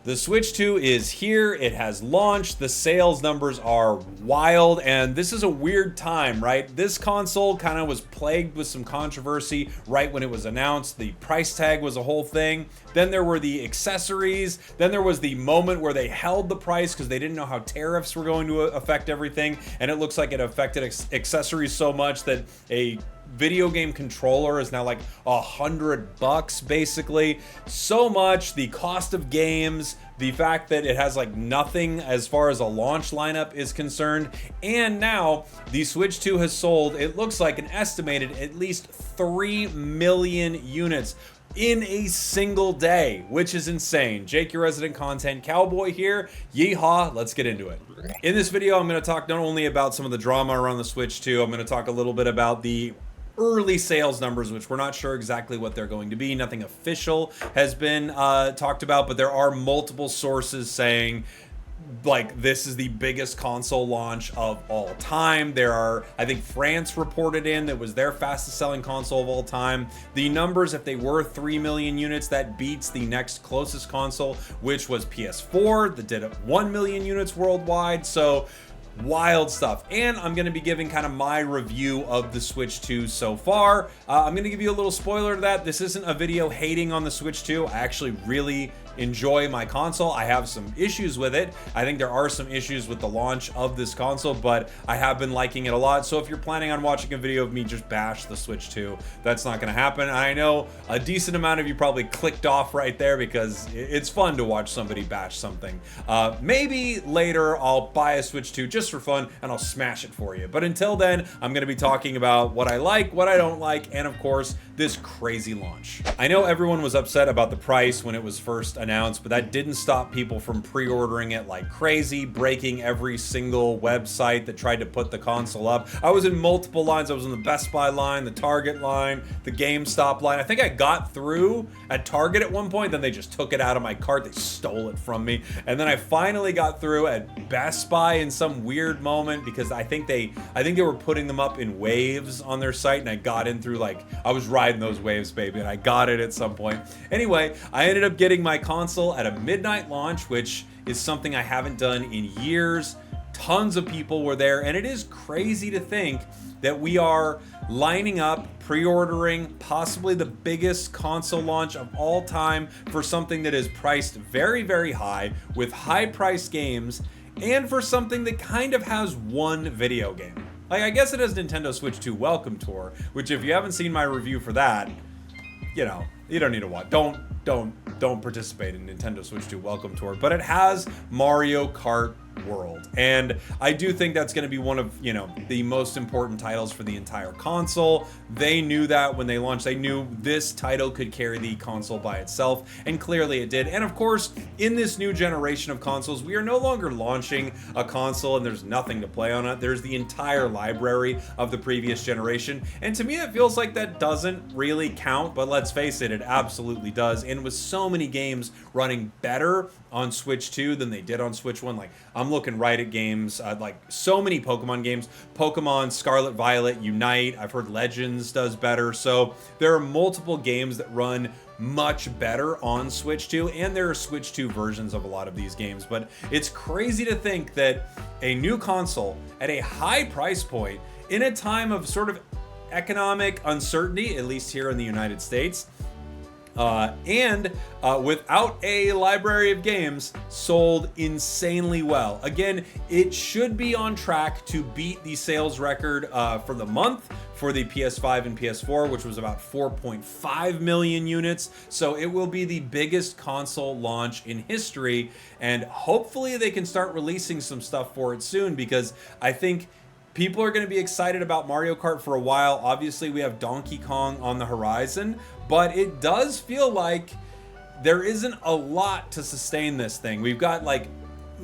The Switch 2 is here, it has launched, the sales numbers are wild, and this is a weird time, right? This console kind of was plagued with some controversy right when it was announced. The price tag was a whole thing. Then there were the accessories. Then there was the moment where they held the price because they didn't know how tariffs were going to affect everything, and it looks like it affected accessories so much that a video game controller is now like $100 basically. So much. The cost of games, the fact that it has like nothing as far as a launch lineup is concerned, and now the Switch 2 has sold, it looks like, an estimated at least 3 million units in a single day, which is insane. Jake, your resident content cowboy here. Yeehaw, let's get into it. In this video, I'm going to talk not only about some of the drama around the Switch 2, I'm going to talk a little bit about the early sales numbers, which we're not sure exactly what they're going to be. Nothing official has been talked about, but there are multiple sources saying like this is the biggest console launch of all time. There are, I think France reported in that was their fastest selling console of all time. The numbers, if they were 3 million units, that beats the next closest console, which was PS4 that did 1 million units worldwide. So wild stuff. And I'm going to be giving kind of my review of the Switch 2 so far. I'm going to give you a little spoiler to that. This isn't a video hating on the Switch 2. I actually really enjoy my console. I have some issues with it. I think there are some issues with the launch of this console, but I have been liking it a lot. So if you're planning on watching a video of me just bash the Switch 2, that's not going to happen. I know a decent amount of you probably clicked off right there because it's fun to watch somebody bash something. Maybe later I'll buy a Switch 2 just for fun and I'll smash it for you. But until then, I'm going to be talking about what I like, what I don't like, and of course, this crazy launch. I know everyone was upset about the price when it was first announced, but that didn't stop people from pre-ordering it like crazy, breaking every single website that tried to put the console up. I was in multiple lines. I was in the Best Buy line, the Target line, the GameStop line. I think I got through at Target at one point, then they just took it out of my cart. They stole it from me. And then I finally got through at Best Buy in some weird moment because I think they were putting them up in waves on their site, and I got in through, like, I was riding those waves, baby, and I got it at some point. Anyway, I ended up getting my console at a midnight launch, which is something I haven't done in years. Tons of people were there, and it is crazy to think that we are lining up, pre-ordering possibly the biggest console launch of all time for something that is priced very, very high with high-priced games, and for something that kind of has one video game. Like, I guess it has Nintendo Switch 2 Welcome Tour, which if you haven't seen my review for that, you know, you don't need to watch. Don't participate in Nintendo Switch 2 Welcome Tour, but it has Mario Kart World, and I do think that's going to be one of, you know, the most important titles for the entire console. They knew that when they launched. They knew this title could carry the console by itself, and clearly it did. And of course, in this new generation of consoles, we are no longer launching a console and there's nothing to play on it. There's the entire library of the previous generation, and to me it feels like that doesn't really count, but let's face it, it absolutely does. And with so many games running better on Switch 2 than they did on Switch 1, like, I'm looking right at games, like so many Pokemon games, Pokemon Scarlet Violet, Unite, I've heard Legends does better, so there are multiple games that run much better on Switch 2, and there are Switch 2 versions of a lot of these games, but it's crazy to think that a new console at a high price point, in a time of sort of economic uncertainty, at least here in the United States, and without a library of games, sold insanely well. Again, it should be on track to beat the sales record for the month for the PS5 and PS4, which was about 4.5 million units. So it will be the biggest console launch in history, and hopefully they can start releasing some stuff for it soon, because I think people are going to be excited about Mario Kart for a while. Obviously, we have Donkey Kong on the horizon, but it does feel like there isn't a lot to sustain this thing. We've got like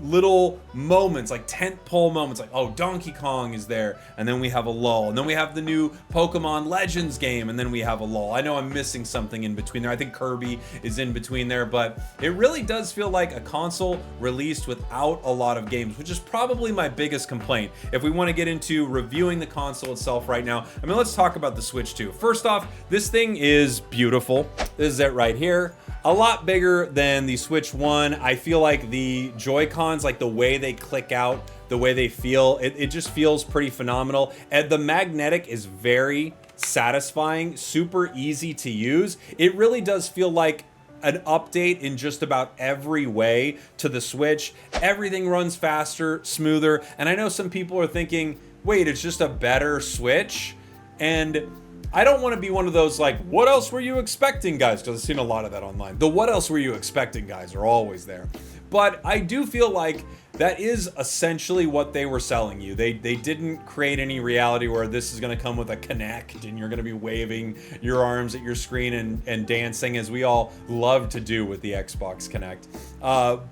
little moments, like tentpole moments, like, oh, Donkey Kong is there, and then we have a lull, and then we have the new Pokemon Legends game, and then we have a lull. I know I'm missing something in between there. I think Kirby is in between there, but it really does feel like a console released without a lot of games, which is probably my biggest complaint. If we want to get into reviewing the console itself right now, I mean, let's talk about the Switch 2. First off, this thing is beautiful. This is it right here. A lot bigger than the Switch 1. I feel like the Joy-Cons, like the way they click out, the way they feel, it just feels pretty phenomenal. And the magnetic is very satisfying, super easy to use. It really does feel like an update in just about every way to the Switch. Everything runs faster, smoother, and I know some people are thinking, wait, it's just a better Switch? And I don't want to be one of those like, what else were you expecting, guys? Because I've seen a lot of that online. The what else were you expecting, guys, are always there. But I do feel like that is essentially what they were selling you. They didn't create any reality where this is going to come with a Kinect and you're going to be waving your arms at your screen and dancing, as we all love to do with the Xbox Kinect.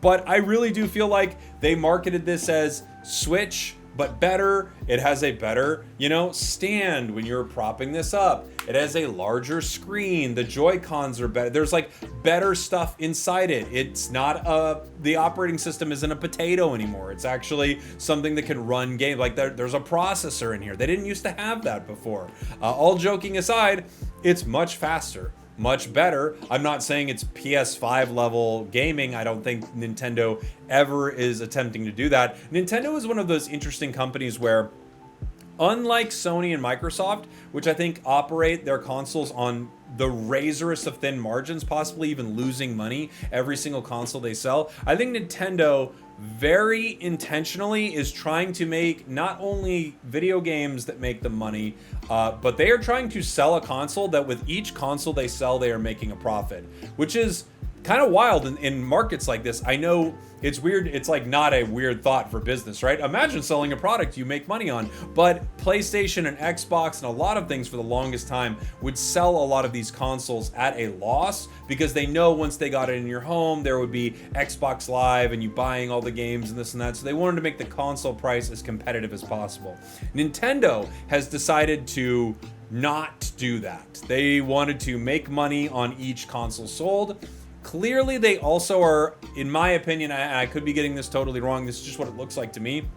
But I really do feel like they marketed this as Switch, but better. It has a better, stand when you're propping this up. It has a larger screen. The Joy-Cons are better. There's like better stuff inside it. It's not the operating system isn't a potato anymore. It's actually something that can run games. Like there's a processor in here. They didn't used to have that before. All joking aside, it's much faster, much better. I'm not saying it's PS5 level gaming. I don't think Nintendo ever is attempting to do that. Nintendo is one of those interesting companies where, unlike Sony and Microsoft, which I think operate their consoles on the razorest of thin margins, possibly even losing money every single console they sell, I think Nintendo very intentionally is trying to make not only video games that make them money, but they are trying to sell a console that with each console they sell, they are making a profit, which is kind of wild in markets like this. I know it's weird. It's like not a weird thought for business, right? Imagine selling a product you make money on. But PlayStation and Xbox and a lot of things for the longest time would sell a lot of these consoles at a loss because they know once they got it in your home, there would be Xbox Live and you buying all the games and this and that. So they wanted to make the console price as competitive as possible. Nintendo has decided to not do that. They wanted to make money on each console sold. Clearly, they also are, in my opinion, I could be getting this totally wrong, this is just what it looks like to me,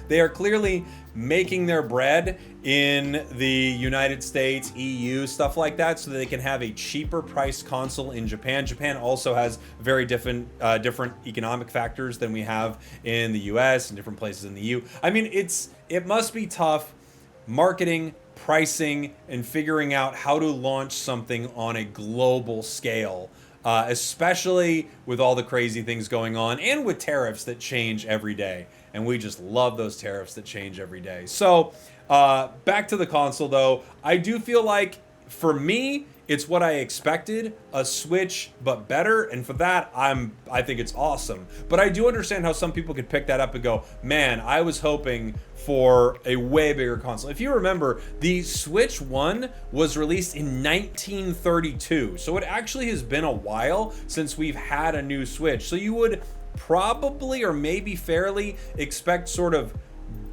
they are clearly making their bread in the United States, EU, stuff like that, so that they can have a cheaper priced console in Japan. Japan also has very different economic factors than we have in the US and different places in the EU. I mean, it must be tough marketing, pricing, and figuring out how to launch something on a global scale. Especially with all the crazy things going on and with tariffs that change every day. And we just love those tariffs that change every day. So back to the console, though. I do feel like, for me, it's what I expected, a Switch, but better. And for that, I think it's awesome. But I do understand how some people could pick that up and go, man, I was hoping for a way bigger console. If you remember, the Switch 1 was released in 1932. So it actually has been a while since we've had a new Switch. So you would probably, or maybe fairly, expect sort of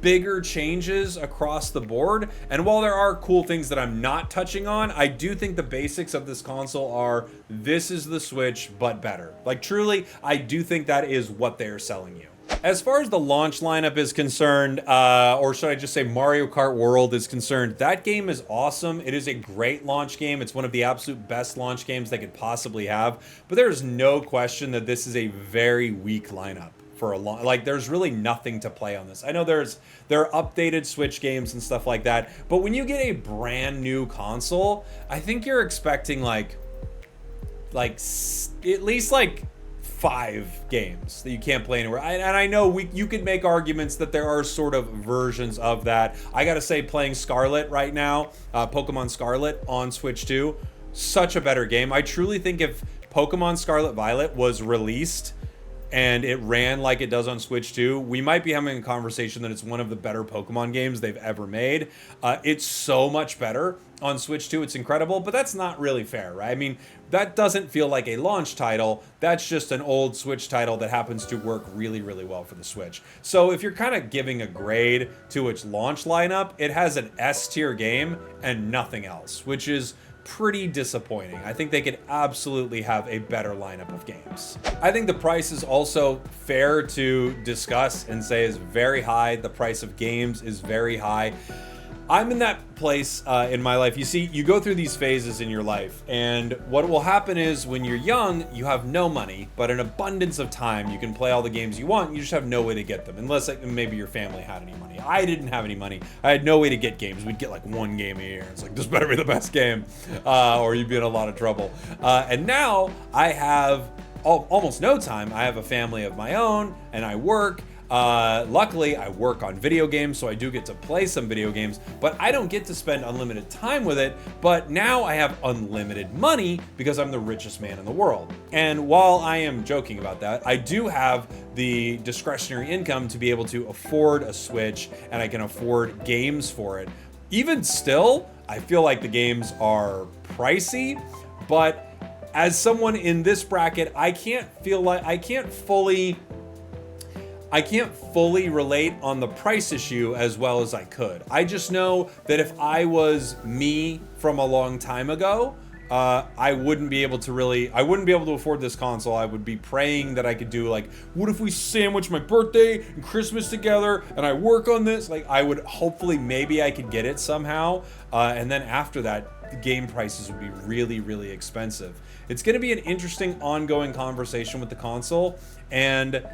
bigger changes across the board. And while there are cool things that I'm not touching on, I do think the basics of this console are, this is the Switch, but better. Like, truly, I do think that is what they're selling you. As far as the launch lineup is concerned, or should I just say Mario Kart World is concerned, that game is awesome. It is a great launch game. It's one of the absolute best launch games they could possibly have. But there's no question that this is a very weak lineup for a long, like, there's really nothing to play on this. I know there are updated Switch games and stuff like that, but when you get a brand new console, I think you're expecting like at least like 5 games that you can't play anywhere. And I know you could make arguments that there are sort of versions of that. I gotta say, playing Scarlet right now, Pokemon Scarlet on Switch 2, such a better game. I truly think if Pokemon Scarlet Violet was released and it ran like it does on Switch 2, we might be having a conversation that it's one of the better Pokemon games they've ever made. It's so much better on Switch 2, it's incredible, but that's not really fair, right? I mean, that doesn't feel like a launch title. That's just an old Switch title that happens to work really, really well for the Switch. So if you're kind of giving a grade to its launch lineup, it has an S tier game and nothing else, which is pretty disappointing. I think they could absolutely have a better lineup of games. I think the price is also fair to discuss and say is very high. The price of games is very high. I'm in that place in my life. You see, you go through these phases in your life, and what will happen is when you're young, you have no money, but an abundance of time. You can play all the games you want. You just have no way to get them, unless like, maybe your family had any money. I didn't have any money. I had no way to get games. We'd get like one game a year. It's like, this better be the best game, or you'd be in a lot of trouble. And now I have almost no time. I have a family of my own, and I work. Luckily, I work on video games, so I do get to play some video games, but I don't get to spend unlimited time with it. But now I have unlimited money because I'm the richest man in the world. And while I am joking about that, I do have the discretionary income to be able to afford a Switch, and I can afford games for it. Even still, I feel like the games are pricey, but as someone in this bracket, I can't fully relate on the price issue as well as I could. I just know that if I was me from a long time ago, I wouldn't be able to afford this console. I would be praying that I could do like, what if we sandwich my birthday and Christmas together and I work on this? Like, I would hopefully, maybe I could get it somehow. And then after that, the game prices would be really, really expensive. It's going to be an interesting ongoing conversation with the console and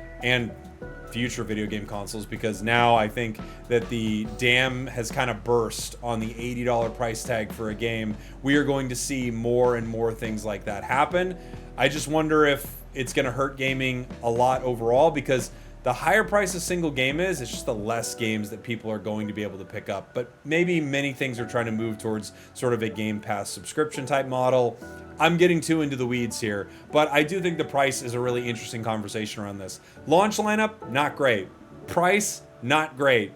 future video game consoles, because now I think that the dam has kind of burst on the $80 price tag for a game. We are going to see more and more things like that happen. I just wonder if it's going to hurt gaming a lot overall, because the higher price a single game is, it's just the less games that people are going to be able to pick up. But maybe many things are trying to move towards sort of a Game Pass subscription type model. I'm getting too into the weeds here, but I do think the price is a really interesting conversation around this. Launch lineup, not great. Price, not great.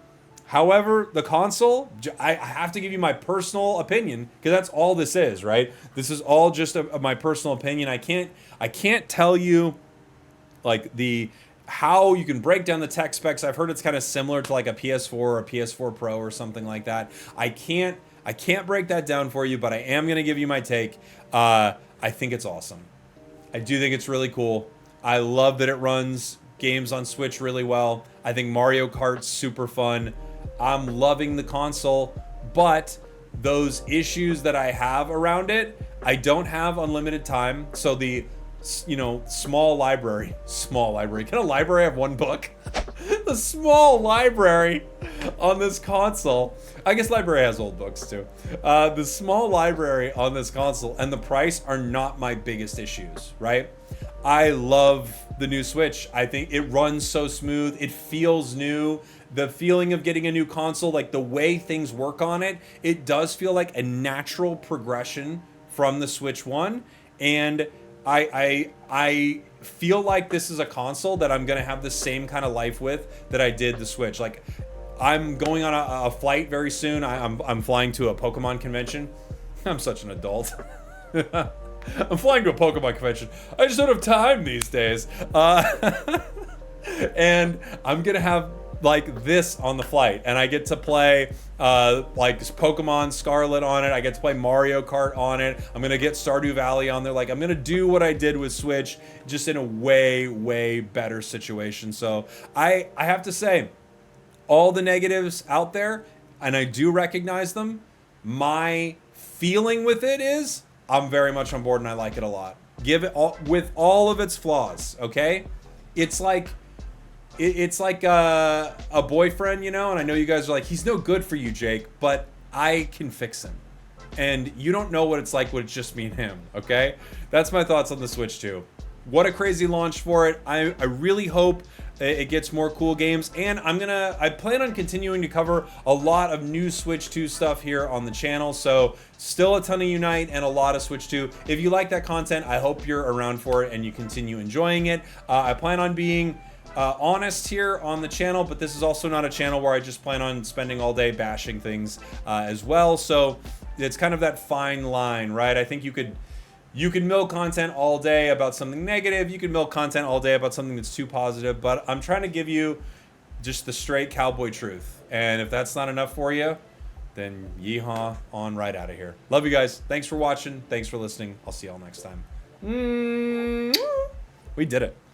However, the console, I have to give you my personal opinion, because that's all this is, right? This is all just my personal opinion. I can't tell you like how you can break down the tech specs. I've heard it's kind of similar to like a PS4 or a PS4 Pro or something like that. I can't break that down for you, but I am going to give you my take. I think it's awesome. I do think it's really cool. I love that it runs games on Switch really well. I think Mario Kart's super fun. I'm loving the console, but those issues that I have around it, I don't have unlimited time. So the, small library. Can a library have one book? The small library on this console. I guess library has old books too. The small library on this console and the price are not my biggest issues, right? I love the new Switch. I think it runs so smooth. It feels new. The feeling of getting a new console, like the way things work on it, it does feel like a natural progression from the Switch 1. And I feel like this is a console that I'm going to have the same kind of life with that I did the Switch. Like, I'm going on a flight very soon. I'm flying to a Pokemon convention. I'm such an adult. I'm flying to a Pokemon convention. I just don't have time these days. And I'm going to have like this on the flight, and I get to play like Pokemon Scarlet on it. I get to play Mario Kart on it. I'm gonna get Stardew Valley on there. Like, I'm gonna do what I did with Switch, just in a way better situation. So I have to say, all the negatives out there, and I do recognize them, my feeling with it is I'm very much on board and I like it a lot. Give it all, with all of its flaws, okay? It's like a boyfriend, and I know you guys are like, he's no good for you, Jake, but I can fix him. And you don't know what it's like when it's just me and him, okay? That's my thoughts on the Switch 2. What a crazy launch for it. I really hope it gets more cool games, and I plan on continuing to cover a lot of new Switch 2 stuff here on the channel, so still a ton of Unite and a lot of Switch 2. If you like that content, I hope you're around for it and you continue enjoying it. I plan on being honest here on the channel, but this is also not a channel where I just plan on spending all day bashing things as well, so it's kind of that fine line, right? I think you could milk content all day about something negative. You can milk content all day about something that's too positive. But I'm trying to give you just the straight cowboy truth. And if that's not enough for you, then yeehaw on right out of here. Love you guys. Thanks for watching. Thanks for listening. I'll see y'all next time. We did it.